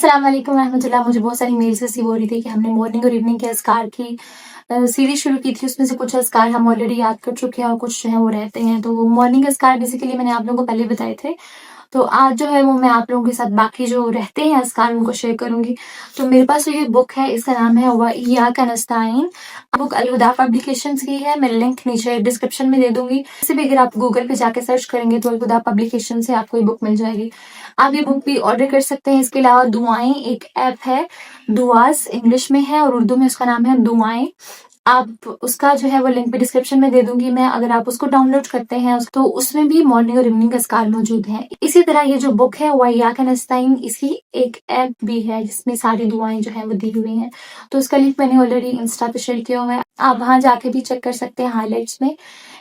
السلام علیکم ورحمۃ اللہ. مجھے بہت ساری میلز ریسیو ہو رہی تھی کہ ہم نے مارننگ اور ایوننگ کے اذکار کی سیریز شروع کی تھی. اس میں سے کچھ اذکار ہم آلریڈی یاد کر چکے ہیں اور کچھ جو ہے وہ رہتے ہیں. تو وہ مارننگ اذکار بیسیکلی میں نے آپ لوگوں کو پہلے بتائے تھے. تو آج جو ہے وہ میں آپ لوگوں کے ساتھ باقی جو رہتے ہیں اذکار ان کو شیئر کروں گی. تو میرے پاس یہ بک ہے، اس کا نام ہے وَإِيَّاكَ نَسْتَعِينُ. بک الہدا پبلیکیشنز کی ہے. میں لنک نیچے ڈسکرپشن میں دے دوں گی. اسے بھی اگر آپ گوگل پہ جا کے سرچ کریں گے تو الہدا پبلیکیشن سے آپ کو یہ بک مل جائے گی. آپ یہ بک بھی آرڈر کر سکتے ہیں. اس کے علاوہ دعائیں ایک ایپ ہے، دعاز انگلش میں ہے اور اردو میں اس کا نام ہے دعائیں. آپ اس کا جو ہے وہ لنک بھی ڈسکرپشن میں دے دوں گی میں. اگر آپ اس کو ڈاؤن لوڈ کرتے ہیں تو اس میں بھی مارننگ اور ایوننگ اذکار موجود ہیں. اسی طرح یہ جو بک ہے وَإِيَّاكَ نَسْتَعِينُ، اس کی ایک ایپ بھی ہے جس میں ساری دعائیں جو ہیں وہ دی ہوئی ہیں. تو اس کا لنک میں نے آلریڈی انسٹا پہ شیئر کیا ہوا ہے. آپ وہاں جا کے بھی چیک کر سکتے ہیں ہائی لائٹس میں،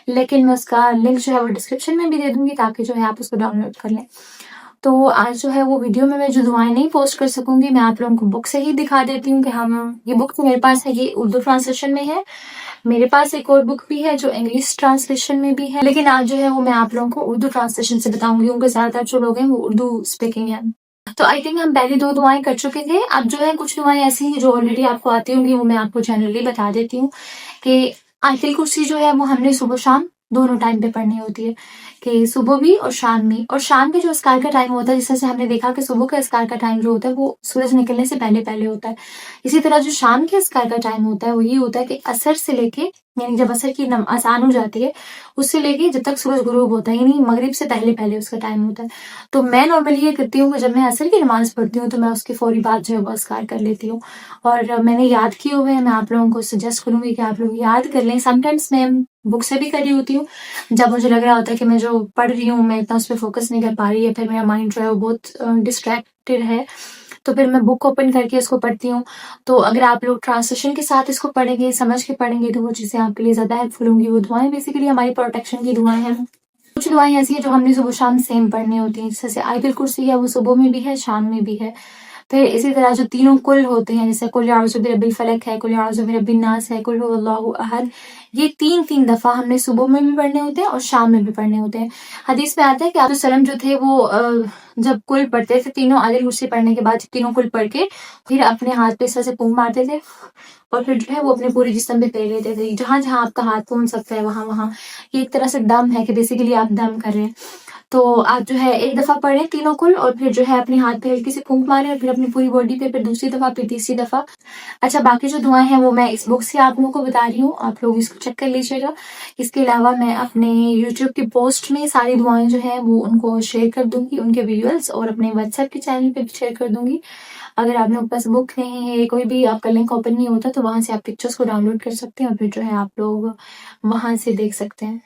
لیکن میں اس کا لنک جو ہے وہ ڈسکرپشن میں بھی دے دوں گی تاکہ جو ہے آپ اس کو ڈاؤن لوڈ کر لیں. تو آج جو ہے وہ ویڈیو میں جو دعائیں نہیں پوسٹ کر سکوں گی، میں آپ لوگوں کو بک سے ہی دکھا دیتی ہوں کہ یہ بک تو میرے پاس ہے، یہ اردو ٹرانسلیشن میں ہے. میرے پاس ایک اور بک بھی ہے جو انگلش ٹرانسلیشن میں بھی ہے، لیکن آج جو ہے وہ میں آپ لوگوں کو اردو ٹرانسلیشن سے بتاؤں گی کیونکہ زیادہ تر جو لوگ ہیں وہ اردو اسپیکنگ ہیں. تو آئی تھنک ہم پہلی 2 دعائیں کر چکے تھے. اب جو ہے کچھ دعائیں ایسی ہیں جو آلریڈی آپ کو آتی ہوں گی، وہ میں آپ کو جنرلی بتا دیتی ہوں کہ آیت الکرسی جو ہے وہ ہم نے صبح شام دونوں ٹائم پہ پڑھنی ہوتی ہے، کہ صبح بھی اور شام بھی. اور شام کے جو اذکار کا ٹائم ہوتا ہے، جس طرح سے ہم نے دیکھا کہ صبح کا اذکار کا ٹائم جو ہوتا ہے وہ سورج نکلنے سے پہلے پہلے ہوتا ہے، اسی طرح جو شام کے اذکار کا ٹائم ہوتا ہے وہ یہ ہوتا ہے کہ عصر سے لے کے، یعنی جب عصر کی اذان ہو جاتی ہے اس سے لے کے جب تک سورج غروب ہوتا ہے، یعنی مغرب سے پہلے پہلے اس کا ٹائم ہوتا ہے. تو میں نارملی یہ کرتی ہوں کہ جب میں عصر کی نماز پڑھتی ہوں تو میں اس کی فوری بعد جو ہے وہ اذکار کر لیتی ہوں. اور میں نے یاد کیے ہوئے ہیں، میں آپ لوگوں کو سجیسٹ کروں گی کہ آپ لوگ یاد کر لیں. سم ٹائمس میں بک سے بھی کر رہی ہوتی ہوں جب مجھے لگ رہا ہوتا ہے کہ میں جو پڑھ رہی ہوں میں اتنا اس پہ فوکس نہیں کر پا رہی ہے، پھر میرا مائنڈ جو ہے وہ بہت ڈسٹریکٹڈ ہے، تو پھر میں بک اوپن کر کے اس کو پڑھتی ہوں. تو اگر آپ لوگ ٹرانسلیشن کے ساتھ اس کو پڑھیں گے، سمجھ کے پڑھیں گے، تو وہ چیزیں آپ کے لیے زیادہ ہیلپ فل ہوں گی. وہ دعائیں بیسیکلی ہماری پروٹیکشن کی دعائیں ہیں. کچھ دعائیں ایسی ہیں جو ہم نے صبح شام سیم پڑھنی ہوتی ہیں، جیسے آیت الکرسی ہے وہ صبح میں بھی ہے شام میں بھی ہے. پھر اسی طرح جو تینوں کل ہوتے ہیں، جیسے قل اعوذ برب الفلق ہے، قل اعوذ برب الناس ہے، قل هو اللہ احد، یہ 3 دفعہ ہم نے صبح میں بھی پڑھنے ہوتے ہیں اور شام میں بھی پڑھنے ہوتے ہیں. حدیث میں آتا ہے کہ آپ وسلم جو تھے وہ جب کل پڑھتے تھے تینوں آیت الکرسی پڑھنے کے بعد تینوں کل پڑھ کے پھر اپنے ہاتھ پہ اس طرح سے پونک مارتے تھے اور پھر جو ہے وہ اپنے پورے جسم پہ پھیر لیتے تھے، جہاں جہاں آپ کا ہاتھ پہنچ سکتا ہے وہاں وہاں. یہ ایک طرح سے دم ہے کہ بیسیکلی آپ دم کر رہے ہیں. تو آپ جو ہے ایک دفعہ پڑھیں تینوں کل اور پھر جو ہے اپنے ہاتھ پہ ہلکی سی پھونک ماریں اور پھر اپنی پوری باڈی پہ، پھر دوسری دفعہ، پھر تیسری دفعہ. اچھا، باقی جو دعائیں ہیں وہ میں اس بک سے آپ لوگوں کو بتا رہی ہوں، آپ لوگ اس کو چیک کر لیجیے گا. اس کے علاوہ میں اپنے یوٹیوب کی پوسٹ میں ساری دعائیں جو ہیں وہ ان کو شیئر کر دوں گی، ان کے ویژولس، اور اپنے واٹس ایپ کے چینل پہ بھی شیئر کر دوں گی. اگر آپ لوگ کے پاس بک نہیں ہے، کوئی بھی آپ کا لنک اوپن نہیں ہوتا، تو وہاں سے آپ پکچرس کو ڈاؤن لوڈ کر سکتے ہیں اور پھر جو ہے آپ لوگ وہاں سے دیکھ سکتے ہیں.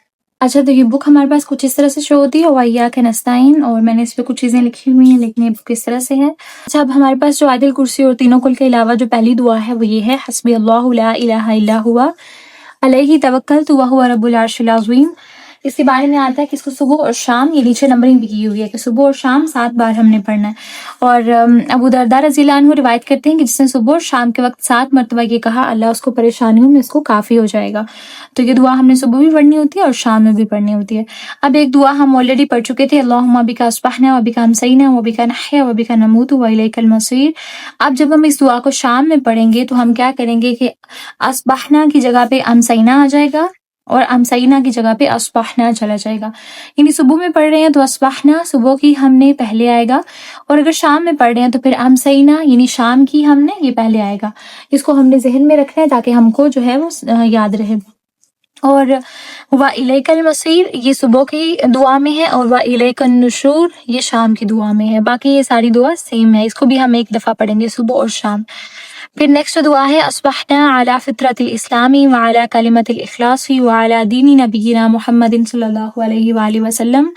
اچھا، تو یہ بک ہمارے پاس کچھ اس طرح سے شو ہوتی ہے، وَإِيَّاكَ نَسْتَعِينُ، اور میں نے اس پہ کچھ چیزیں لکھی ہوئی ہیں لیکن یہ بک اس طرح سے ہے. اچھا، اب ہمارے پاس جو آیت الکرسی اور تینوں کل کے علاوہ جو پہلی دعا ہے وہ یہ ہے، حسبی اللہ لا الہ الا هو علیہ توکلت وہو رب العرش العظیم. اس کے بارے میں آتا ہے کہ اس کو صبح اور شام، یہ نیچے نمبرنگ بھی کی ہوئی ہے کہ صبح اور شام 7 بار ہم نے پڑھنا ہے. اور ابو درداء رضی اللہ عنہ روایت کرتے ہیں کہ جس نے صبح اور شام کے وقت 7 مرتبہ یہ کہا، اللہ اس کو پریشانیوں میں اس کو کافی ہو جائے گا. تو یہ دعا ہم نے صبح بھی پڑھنی ہوتی ہے اور شام میں بھی پڑھنی ہوتی ہے. اب ایک دعا ہم آلریڈی پڑھ چکے تھے، اللہم بک اصبحنا وبک امسینا وبک نحیا وبک نموت والیک المصیر. اب جب ہم اس دعا کو شام میں پڑھیں گے تو ہم کیا کریں گے کہ اصبحنا کی جگہ پہ امسینا آ جائے گا اور امسینا کی جگہ پہ اصبحنا چلا جائے گا. یعنی صبح میں پڑھ رہے ہیں تو اصبحنا صبح کی ہم نے پہلے آئے گا، اور اگر شام میں پڑھ رہے ہیں تو پھر امسینا یعنی شام کی ہم نے یہ پہلے آئے گا. اس کو ہم نے ذہن میں رکھنا ہے تاکہ ہم کو جو ہے وہ یاد رہے. اور وَإِلَيْكَ الْمَصِيرُ یہ صبح کی دعا میں ہے، اور وَإِلَيْكَ النُّشُورُ یہ شام کی دعا میں ہے. باقی یہ ساری دعا سیم ہے، اس کو بھی ہم ایک دفعہ پڑھیں گے صبح اور شام. پھر نیکسٹ دعا ہے، اصبحنا علی فطرۃ الاسلام وعلی کلمۃ الاخلاص وعلی دین نبینا محمد صلی اللہ علیہ وآلہ وسلم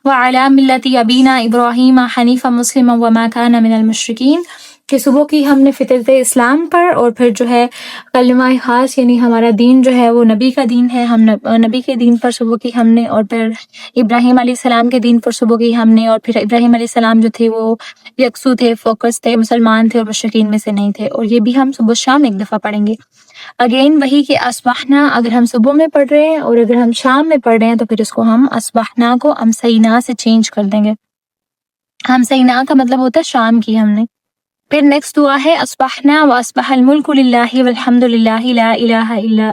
وعلی ملت ابینا ابراہیم حنیفا مسلما وما کان من المشرکین. کہ صبح کی ہم نے فطرت اسلام پر، اور پھر جو ہے کلمہ خاص یعنی ہمارا دین جو ہے وہ نبی کا دین ہے، ہم نبی کے دین پر صبح کی ہم نے، اور پھر ابراہیم علیہ السلام کے دین پر صبح کی ہم نے. اور پھر ابراہیم علیہ السلام جو تھے وہ یکسو تھے، فوکس تھے، مسلمان تھے اور مشرکین میں سے نہیں تھے. اور یہ بھی ہم صبح شام ایک دفعہ پڑھیں گے. اگین وہی کہ اصبحنا اگر ہم صبح میں پڑھ رہے ہیں اور اگر ہم شام میں پڑھ رہے ہیں تو پھر اس کو ہم اصبحنا کو امسینا سے چینج کر دیں گے. امسینا کا مطلب ہوتا ہے شام کی ہم نے. پھر نیکسٹ دعا ہے اصبحنا واصبح الملک للہ والحمد للہ لا الہ الا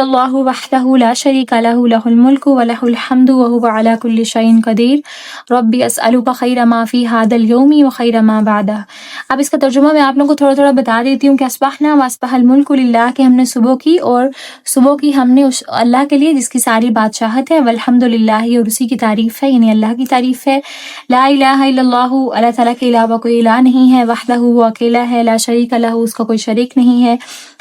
اللہ وحدہ لا شریک لہ لہ الملک ولہ الحمد وہو علی کل شیء قدیر ربی اسألک خیر ما فی ھذا اليوم وخیر ما بعدہ۔ اب اس کا ترجمہ میں آپ لوگوں کو تھوڑا تھوڑا بتا دیتی ہوں کہ اصبحنا واصبح الملک للہ کہ ہم نے صبح کی، اور صبح کی ہم نے اس اللہ کے لیے جس کی ساری بادشاہت ہے، والحمد للہ اور اسی کی تعریف ہے، یعنی اللہ کی تعریف ہے، لا الہ الا اللہ اللہ تعالیٰ کے علاوہ کوئی الہ نہیں ہے، وحدہ وہ اکیلا ہے، لا شریک لہ اس کا کوئی شریک نہیں ہے،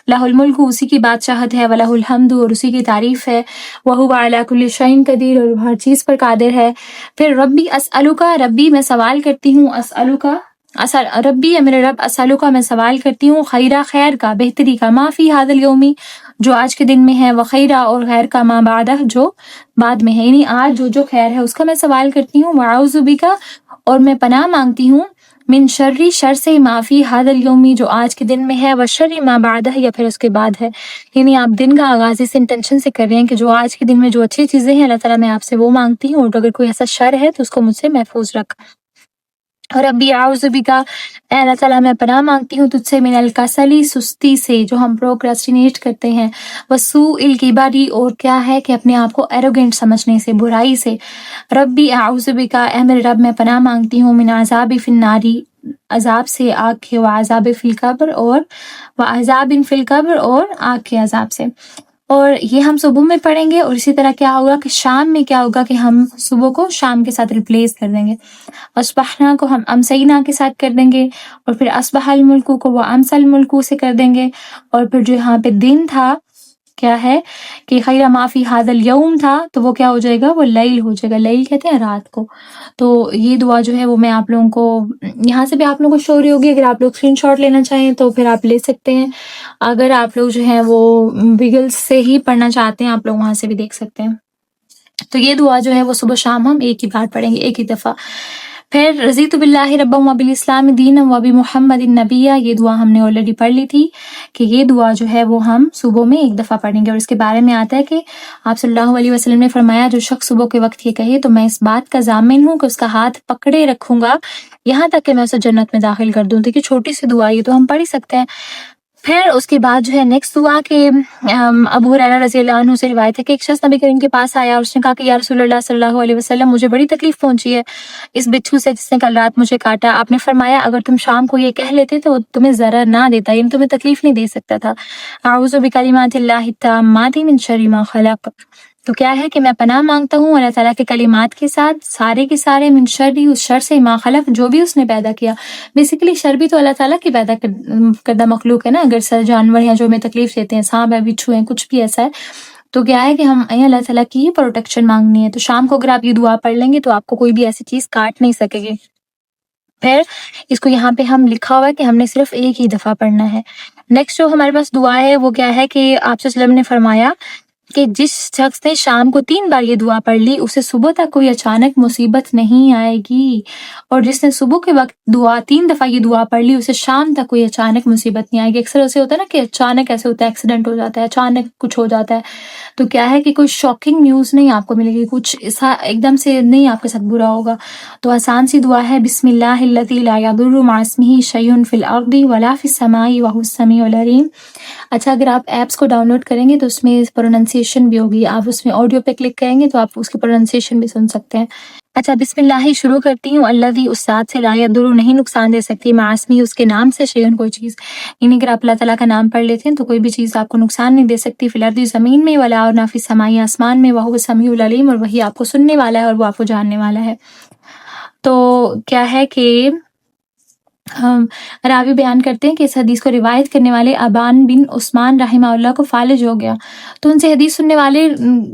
لہ الملک اسی کی بادشاہت ہے، ولہ الحمد اور اسی کی تعریف ہے، وہو علی کل شیء قدیر اور ہر چیز پر قادر ہے۔ پھر ربی اسألک، ربی میں سوال کرتی ہوں، اسألک ربی ہے میرے رب، اسألک میں سوال کرتی ہوں، خیرہ خیر کا، بہتری کا، ما فی ھذا اليوم جو آج کے دن میں ہے، وخیرہ اور خیر کا، ما بعدہ جو بعد میں ہے، یعنی آج جو خیر ہے اس کا میں سوال کرتی ہوں، واعوذ بک اور میں پناہ مانگتی ہوں، من شر شر سے، ما فی ھذا اليوم جو آج کے دن میں ہے، وشر ما بعدہ یا پھر اس کے بعد ہے، یعنی آپ دن کا آغاز اس انٹینشن سے کر رہے ہیں کہ جو آج کے دن میں جو اچھی چیزیں ہیں اللہ تعالیٰ میں آپ سے وہ مانگتی ہوں، اور اگر کوئی ایسا شر ہے تو اس کو مجھ سے محفوظ رکھ۔ اور ربی اعوذ بک اے اللہ تعالیٰ میں پناہ مانگتی ہوں تجھ سے، من الکسلی سستی سے جو ہم پروکراسٹینیٹ کرتے ہیں، وسوء الکبر اور کیا ہے کہ اپنے آپ کو ایروگینٹ سمجھنے سے، برائی سے، ربی اعوذ بک اے میرے رب میں پناہ مانگتی ہوں، من عذاب فی النار عذاب سے آگ کے، وعذاب فی القبر اور وعذاب فی القبر اور آگ کے عذاب سے۔ اور یہ ہم صبح میں پڑھیں گے، اور اسی طرح کیا ہوگا کہ شام میں کیا ہوگا کہ ہم صبح کو شام کے ساتھ ریپلیس کر دیں گے، اصبحنا کو ہم امسینا کے ساتھ کر دیں گے، اور پھر اصبح الملک کو وہ امسى الملک سے کر دیں گے، اور پھر جو یہاں پہ دن تھا کیا ہے کہ خیر ما فی ھذا اليوم تھا تو وہ کیا ہو جائے گا، وہ لیل ہو جائے گا، لیل کہتے ہیں رات کو۔ تو یہ دعا جو ہے وہ میں آپ لوگوں کو یہاں سے بھی آپ لوگوں کو شو رہی ہوگی، اگر آپ لوگ اسکرین شاٹ لینا چاہیں تو پھر آپ لے سکتے ہیں، اگر آپ لوگ جو ہیں وہ ویگل سے ہی پڑھنا چاہتے ہیں آپ لوگ وہاں سے بھی دیکھ سکتے ہیں۔ تو یہ دعا جو ہے وہ صبح شام ہم ایک ہی بار پڑھیں گے، ایک ہی دفعہ۔ پھر رضیت باللہ ربا وبالاسلام دینا وبمحمد النبیہ، یہ دعا ہم نے آلریڈی پڑھ لی تھی کہ یہ دعا جو ہے وہ ہم صبح میں ایک دفعہ پڑھیں گے، اور اس کے بارے میں آتا ہے کہ آپ صلی اللہ علیہ وسلم نے فرمایا جو شخص صبح کے وقت یہ کہے تو میں اس بات کا ضامن ہوں کہ اس کا ہاتھ پکڑے رکھوں گا یہاں تک کہ میں اسے جنت میں داخل کر دوں۔ دیکھیے چھوٹی سی دعا یہ تو ہم پڑھ ہی سکتے ہیں۔ پھر اس کے بعد جو ہے نیکسٹ دعا کہ ابو ہریرہ رضی اللہ عنہ سے روایت ہے کہ ایک شخص نبی کریم کے پاس آیا اور اس نے کہا کہ یا رسول اللہ صلی اللہ علیہ وسلم مجھے بڑی تکلیف پہنچی ہے اس بچھو سے جس نے کل رات مجھے کاٹا۔ آپ نے فرمایا اگر تم شام کو یہ کہہ لیتے تو وہ تمہیں ضرر نہ دیتا، یعنی تمہیں تکلیف نہیں دے سکتا تھا۔ اعوذ بکلمات اللہ التامات من شر ما خلق، تو کیا ہے کہ میں پناہ مانگتا ہوں اللہ تعالیٰ کے کلمات کے ساتھ سارے کے سارے، من شر اس شر سے، ما خلق جو بھی اس نے پیدا کیا۔ بیسیکلی شر بھی تو اللہ تعالیٰ کی پیدا کردہ مخلوق ہے نا، اگر سر جانور ہیں جو ہمیں تکلیف دیتے ہیں، سانپ ہے، بچھو ہیں، کچھ بھی ایسا ہے، تو کیا ہے کہ ہم اللہ تعالیٰ کی ہی پروٹیکشن مانگنی ہے۔ تو شام کو اگر آپ یہ دعا پڑھ لیں گے تو آپ کو کوئی بھی ایسی چیز کاٹ نہیں سکے گی۔ پھر اس کو یہاں پہ ہم لکھا ہوا ہے کہ ہم نے صرف ایک ہی دفعہ پڑھنا ہے۔ نیکسٹ جو ہمارے پاس دعا ہے وہ کیا ہے کہ آپ صلی اللہ علیہ وسلم نے فرمایا کہ جس شخص نے شام کو 3 بار یہ دعا پڑھ لی اسے صبح تک کوئی اچانک مصیبت نہیں آئے گی، اور جس نے صبح کے وقت 3 دفعہ یہ دعا پڑھ لی اسے شام تک کوئی اچانک مصیبت نہیں آئے گی۔ اکثر ایسے ہوتا ہے نا کہ اچانک ایسے ہوتا ہے، ایکسیڈنٹ ہو جاتا ہے، اچانک کچھ ہو جاتا ہے، تو کیا ہے کہ کوئی شاکنگ نیوز نہیں آپ کو ملے گی، کچھ ایسا ایک دم سے نہیں آپ کے ساتھ برا ہوگا۔ تو آسان سی دعا ہے، بسم اللہ الذی لا یضر مع اسمہ شیء فی الارض ولا فی السماء وہو السمیع العلیم۔ اچھا اگر آپ ایپس کو ڈاؤن لوڈ کریں گے تو اس میں پروننسیشن بھی ہوگی، آپ اس میں آڈیو پہ کلک کریں گے تو آپ اس کی پروننسیشن بھی سن سکتے ہیں۔ اچھا بسم اللہ ہی شروع کرتی ہوں، الذی اس ذات سے لا یضر نہیں نقصان دے سکتی، مع اسمہ اس کے نام سے، شیء کوئی چیز، یعنی اگر آپ اللہ تعالیٰ کا نام پڑھ لیتے ہیں تو کوئی بھی چیز آپ کو نقصان نہیں دے سکتی، فی الارض زمین میں، ولا اور نہ فی السماء آسمان میں، وہو السمیع العلیم اور وہی آپ کو سننے والا ہے اور وہ آپ کو جاننے والا ہے۔ تو کیا ہے کہ راوی بیان کرتے ہیں کہ اس حدیث کو روایت کرنے والے ابان بن عثمان رحمہ اللہ کو فالج ہو گیا، تو ان سے حدیث سننے والے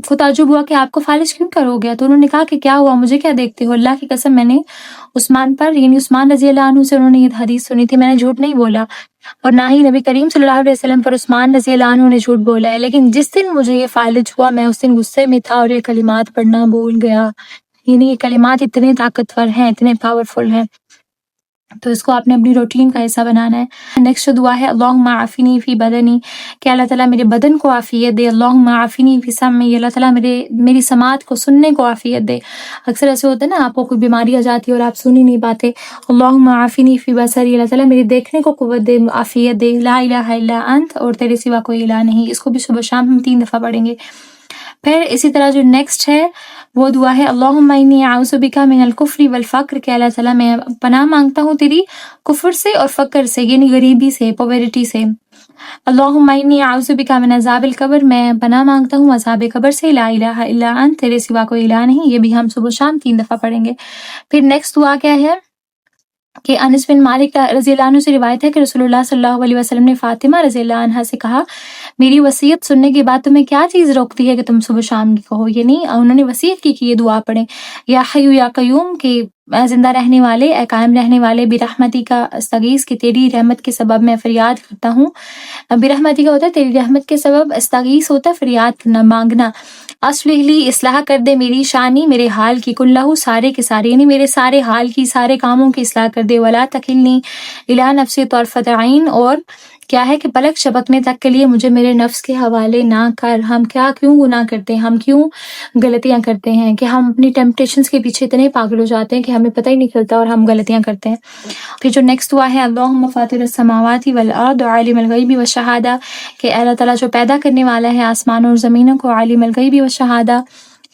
کو تعجب ہوا کہ آپ کو فالج کیوں کر ہو گیا؟ تو انہوں نے کہا کہ کیا ہوا، مجھے کیا دیکھتے ہو، اللہ کی قسم میں نے عثمان پر، یعنی عثمان رضی اللہ عنہ سے انہوں نے یہ حدیث سنی تھی، میں نے جھوٹ نہیں بولا، اور نہ ہی نبی کریم صلی اللہ علیہ وسلم پر عثمان رضی اللہ عنہ نے جھوٹ بولا ہے، لیکن جس دن مجھے یہ فالج ہوا میں اس دن غصے میں تھا اور یہ کلمات پڑھنا بھول گیا، یعنی یہ کلمات اتنے طاقتور ہیں، اتنے پاورفل ہیں۔ تو اس کو آپ نے اپنی روٹین کا حصہ بنانا ہے۔ نیکسٹ دعا ہے اللہم عافنی فی بدنی، کہ اللہ تعالیٰ میرے بدن کو عافیت دے۔ اللہم عافنی فی سمعی، اللہ تعالیٰ میری سماعت کو، سننے کو عافیت دے۔ اکثر ایسے ہوتا ہے نا، آپ کو کوئی بیماری آ جاتی ہے اور آپ سن ہی نہیں پاتے۔ اللہم عافنی فی بصری، اللہ تعالیٰ میرے دیکھنے کو قوت دے، عافیت دے۔ لا الہ الا انت، اور تیرے سوا کوئی الہ نہیں۔ اس کو بھی صبح شام ہم 3 دفعہ پڑھیں گے۔ پھر اسی طرح جو نیکسٹ ہے وہ دعا ہے اللہم انی اعوذ بک من الکفر والفقر، کہ اللہ تعالیٰ میں پناہ مانگتا ہوں تیری کفر سے اور فقر سے، یعنی غریبی سے، پوورٹی سے۔ اللہم انی اعوذ بک من عذاب القبر، میں پناہ مانگتا ہوں عذاب قبر سے۔ لا الہ الا انت، تیرے سوا کوئی الہ نہیں۔ یہ بھی ہم صبح شام 3 دفعہ پڑھیں گے۔ پھر نیکسٹ دعا کیا ہے کہ انس بن مالک رضی اللہ عنہ سے روایت ہے کہ رسول اللہ صلی اللہ علیہ وسلم نے فاطمہ رضی اللہ عنہا سے کہا، میری وصیت سننے کے بعد تمہیں کیا چیز روکتی ہے کہ تم صبح شام کی کہو؟ یعنی انہوں نے وصیت کی کہ یہ دعا پڑھیں، یا حی یا قیوم، کہ اے زندہ رہنے والے، اے قائم رہنے والے، برحمتی کا استغیث، کہ تیری رحمت کے سبب میں فریاد کرتا ہوں۔ برحمتی کا ہوتا ہے تیری رحمت کے سبب، استغیث ہوتا ہے فریاد کرنا، مانگنا۔ اصلح لی، اصلاح کر دے میری شانی، میرے حال کی، کلہ، سارے کے سارے، یعنی میرے سارے حال کی، سارے کاموں کی اصلاح کر دے۔ ولا تکلنی الی نفسی طرفۃ عین، اور کیا ہے کہ پلک جھپکنے تک کے لیے مجھے میرے نفس کے حوالے نہ کر۔ ہم کیوں گناہ کرتے ہیں، ہم کیوں غلطیاں کرتے ہیں کہ ہم اپنی ٹیمپٹیشنز کے پیچھے اتنے پاگل ہو جاتے ہیں کہ ہمیں پتہ ہی نہیں چلتا اور ہم غلطیاں کرتے ہیں۔ پھر جو نیکسٹ دعا ہے اللہم فاطر السماوات والارض عالم الغیب والشہادہ، کہ اللہ تعالیٰ جو پیدا کرنے والا ہے آسمانوں اور زمینوں کو، عالم الغیب والشہادہ،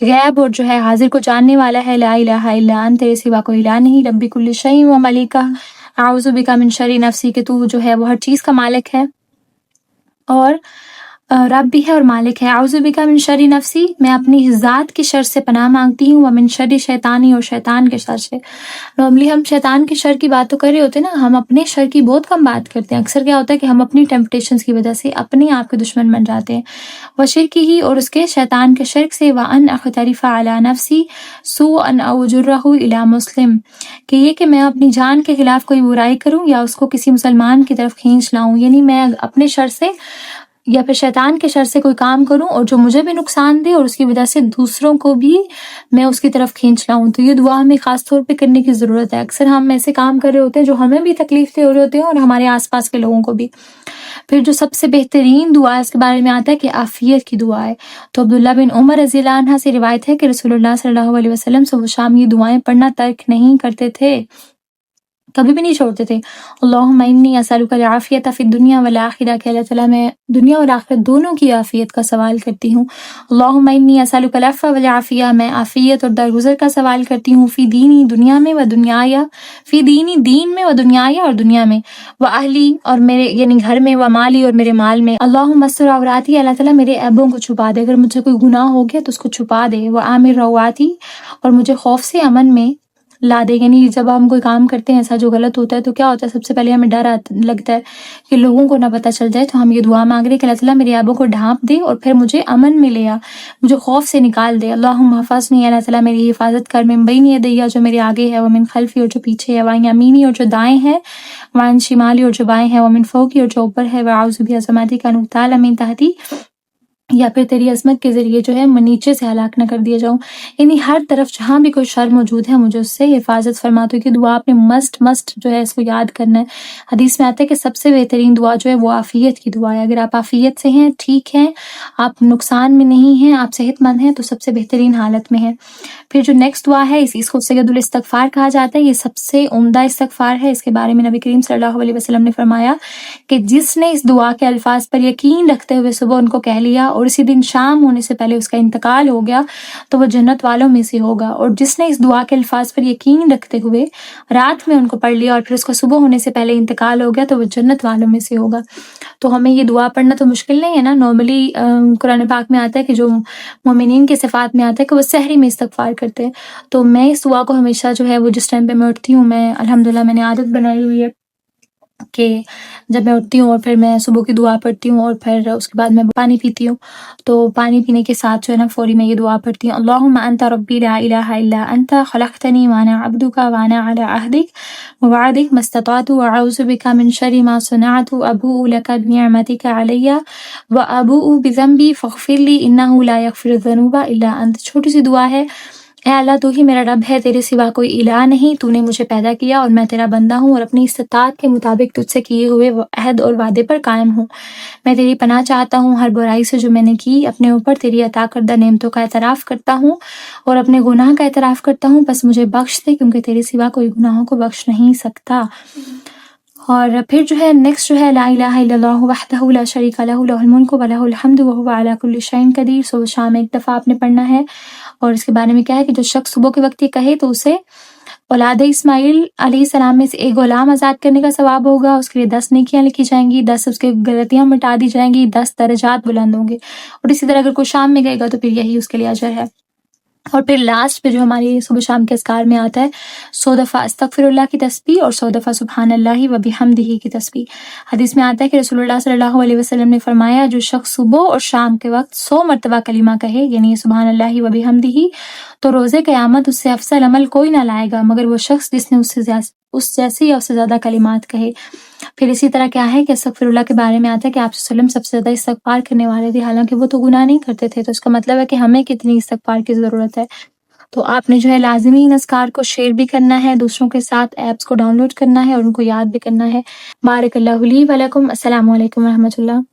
غیب اور جو ہے حاضر کو جاننے والا ہے۔ لا الہ الا انت، تیرے سوا کوئی الہ نہیں۔ رب کل شیء و ملیکہ، اعوذ بک من شر نفسی، کہ تو جو ہے وہ ہر چیز کا مالک ہے اور رب بھی ہے اور مالک ہے۔ اعوذ بک من شر نفسی، میں اپنی ذات کی شر سے پناہ مانگتی ہوں، ومن شر شیطانی، اور شیطان کے شر سے۔ نارملی ہم شیطان کے شر کی بات تو کر رہے ہوتے ہیں نا، ہم اپنے شر کی بہت کم بات کرتے ہیں۔ اکثر کیا ہوتا ہے کہ ہم اپنی ٹیمپٹیشنز کی وجہ سے اپنے آپ کے دشمن بن جاتے ہیں۔ وشرک ہی، اور اس کے شیطان کے شرک سے۔ وان اقترف علی نفسی سوءا او اجرہ الی مسلم، کہ یہ کہ میں اپنی جان کے خلاف کوئی برائی کروں یا اس کو کسی مسلمان کی طرف کھینچ لاؤں، یعنی میں اپنے شر سے یا پھر شیطان کے شر سے کوئی کام کروں اور جو مجھے بھی نقصان دے اور اس کی وجہ سے دوسروں کو بھی میں اس کی طرف کھینچ لاؤں۔ تو یہ دعا ہمیں خاص طور پہ کرنے کی ضرورت ہے۔ اکثر ہم ایسے کام کر رہے ہوتے ہیں جو ہمیں بھی تکلیف دے رہے ہوتے ہیں اور ہمارے آس پاس کے لوگوں کو بھی۔ پھر جو سب سے بہترین دعا ہے اس کے بارے میں آتا ہے کہ عافیت کی دعا ہے۔ تو عبداللہ بن عمر رضی اللہ عنہ سے روایت ہے کہ رسول اللہ صلی اللہ علیہ وسلم صبح شام یہ دعائیں پڑھنا ترک نہیں کرتے تھے، کبھی بھی نہیں چھوڑتے تھے۔ اللہم انی اسألک العافیۃ فی الدنیا والآخرہ، کہ اللہ تعالیٰ میں دنیا اور آخرت دونوں کی عافیت کا سوال کرتی ہوں۔ اللہم انی اسألک العفو والعافیہ، میں عافیت اور درگزر کا سوال کرتی ہوں۔ فی دینی، دنیا میں، و دنیایا، فی دینی، دین میں، و دنیایا، اور دنیا میں، و اہلی، اور میرے یعنی گھر میں، و مالی، اور میرے مال میں۔ اللہم استر عوراتی، اللہ تعالیٰ میرے عیبوں کو چھپا دے، اگر مجھے کوئی گناہ ہو گیا تو اس کو چھپا دے۔ و آمن رواتی، اور مجھے خوف سے امن میں لا دے، یعنی جب ہم کوئی کام کرتے ہیں ایسا جو غلط ہوتا ہے تو کیا ہوتا ہے، سب سے پہلے ہمیں ڈر لگتا ہے کہ لوگوں کو نہ پتہ چل جائے، تو ہم یہ دعا مانگ رہے ہیں کہ اللہ تعالیٰ میرے عیبوں کو ڈھانپ دے اور پھر مجھے امن میں لے آ، مجھے خوف سے نکال دے۔ اللہم حفظنی، اللہ تعالیٰ میری حفاظت کر، من بین یدی، جو میرے آگے ہے، ومن خلفی، اور جو پیچھے ہے، وعن یمینی، اور جو دائیں ہے، وعن شمالی، اور جو بائیں ہے، ومن فوقی، اور جو اوپر ہے، واعوذ بعظمتک ان اغتال من تحتی، یا پھر تیری عظمت کے ذریعے جو ہے میں نیچے سے ہلاک نہ کر دیا جاؤں۔ یعنی ہر طرف جہاں بھی کوئی شر موجود ہے مجھے اس سے حفاظت فرما۔ تو یہ دعا آپ نے مسٹ جو ہے اس کو یاد کرنا ہے۔ حدیث میں آتا ہے کہ سب سے بہترین دعا جو ہے وہ عافیت کی دعا ہے۔ اگر آپ عافیت سے ہیں، ٹھیک ہیں، آپ نقصان میں نہیں ہیں، آپ صحت مند ہیں، تو سب سے بہترین حالت میں ہیں۔ پھر جو نیکسٹ دعا ہے اس کو سید الاستغفار کہا جاتا ہے۔ یہ سب سے عمدہ استغفار ہے۔ اس کے بارے میں نبی کریم صلی اللہ علیہ وسلم نے فرمایا کہ جس نے اس دعا کے الفاظ پر یقین رکھتے ہوئے صبح ان کو کہہ لیا اور اسی دن شام ہونے سے پہلے اس کا انتقال ہو گیا تو وہ جنت والوں میں سے ہوگا، اور جس نے اس دعا کے الفاظ پر یقین رکھتے ہوئے رات میں ان کو پڑھ لیا اور پھر اس کا صبح ہونے سے پہلے انتقال ہو گیا تو وہ جنت والوں میں سے ہوگا۔ تو ہمیں یہ دعا پڑھنا تو مشکل نہیں ہے نا۔ نارملی قرآن پاک میں آتا ہے کہ جو مومنین کے صفات میں آتا ہے کہ وہ سحری میں استغفار کرتے ہیں، تو میں اس دعا کو ہمیشہ جو ہے وہ جس ٹائم پہ میں اٹھتی ہوں، میں الحمدللہ میں نے عادت بنائی ہوئی ہے کہ جب میں اٹھتی ہوں اور پھر میں صبح کی دعا پڑھتی ہوں اور پھر اس کے بعد میں پانی پیتی ہوں، تو پانی پینے کے ساتھ جو ہے نا فوری میں یہ دعا پڑھتی ہوں، اللہم انت ربی لا الہ الا انت خلقتنی وانا عبدک وانا علی عہدک ووعدک ما استطعت واعوذ بک من شر ما صنعت ابوء لک بنعمتک علی وابوء بذنبی فاغفر لی انہ لا یغفر الذنوب الا انت۔ چھوٹی سی دعا ہے، اے اللہ تو ہی میرا رب ہے، تیرے سوا کوئی الہ نہیں، تو نے مجھے پیدا کیا اور میں تیرا بندہ ہوں اور اپنی استطاعت کے مطابق تجھ سے کیے ہوئے عہد اور وعدے پر قائم ہوں۔ میں تیری پناہ چاہتا ہوں ہر برائی سے جو میں نے کی، اپنے اوپر تیری عطا کردہ نعمتوں کا اعتراف کرتا ہوں اور اپنے گناہ کا اعتراف کرتا ہوں، بس مجھے بخش دے کیونکہ تیرے سوا کوئی گناہوں کو بخش نہیں سکتا۔ اور پھر جو ہے نیکسٹ جو ہے لا الہ الا اللہ وحدہ لا شریک لہ لہ الملک و لہ الحمد وہو علی کل شیء قدیر۔ صبح شام ایک دفعہ آپ نے پڑھنا ہے، اور اس کے بارے میں کیا ہے کہ جو شخص صبح کے وقت یہ کہے تو اسے اولاد اسماعیل علیہ السلام میں سے ایک غلام آزاد کرنے کا ثواب ہوگا، اس کے لیے 10 نیکیاں لکھی جائیں گی، 10 اس کے غلطیاں مٹا دی جائیں گی، 10 درجات بلند ہوں گے۔ اور اسی طرح اگر کوئی شام میں گئے گا تو پھر یہی اس کے لیے اجر ہے۔ اور پھر لاسٹ پہ جو ہماری صبح شام کے اذکار میں آتا ہے 100 دفعہ استغفر اللہ کی تسبیح اور 100 دفعہ سبحان اللہ و بحمدہ کی تسبیح۔ حدیث میں آتا ہے کہ رسول اللہ صلی اللہ علیہ وسلم نے فرمایا جو شخص صبح اور شام کے وقت 100 مرتبہ کلمہ کہے، یعنی سبحان اللہ و بحمدہ، تو روز قیامت اس سے افضل عمل کوئی نہ لائے گا مگر وہ شخص جس نے اس جیسے یا اس سے زیادہ کلمات کہے۔ پھر اسی طرح کیا ہے کہ استغفر اللہ کے بارے میں آتا ہے کہ آپ صلی اللہ علیہ وسلم سب سے زیادہ استغفار کرنے والے تھے، حالانکہ وہ تو گناہ نہیں کرتے تھے، تو اس کا مطلب ہے کہ ہمیں کتنی استغفار کی ضرورت ہے۔ تو آپ نے جو ہے لازمی ان اذکار کو شیئر بھی کرنا ہے دوسروں کے ساتھ، ایپس کو ڈاؤن لوڈ کرنا ہے اور ان کو یاد بھی کرنا ہے۔ بارک اللہ لی و لکم۔ السلام علیکم و رحمۃ اللہ۔